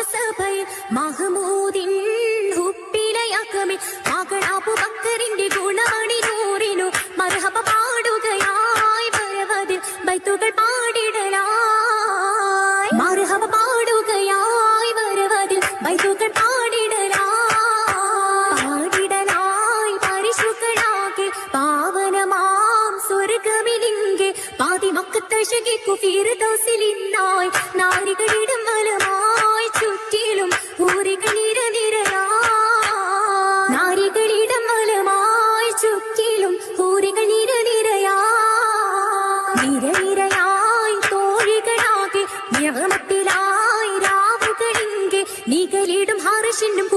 സഭയിൽ മഹമൂദിൻ ഹുപ്പിലയകമേ മകൾ അബൂബക്കറിന്റെ ഗുണമണി നൂറിനു മർഹബ പാടുകയായി വരവതിൽ ബൈത്തുകൾ പാടിടലായി മർഹബ പാടുകയായി വരവതിൽ ബൈത്തുകൾ പാടിടലായി പരിശുദ്ധനാകെ പാവനമാം സ്വർഗമിലിങ്കെ പാതി മക്കത്തശകിക്കു ഫിർദൗസിലിന്നായി നാരികളിടം വലമായി ചുറ്റിലും ഊരികൾ നാരികളിടം വലമായി ചുറ്റിലും ഊരികൾ നിരനിരയായി തോഴികളാകെ നിയമത്തിലായി രാവുകളിങ്കെ നികളിടും ഹർഷിനും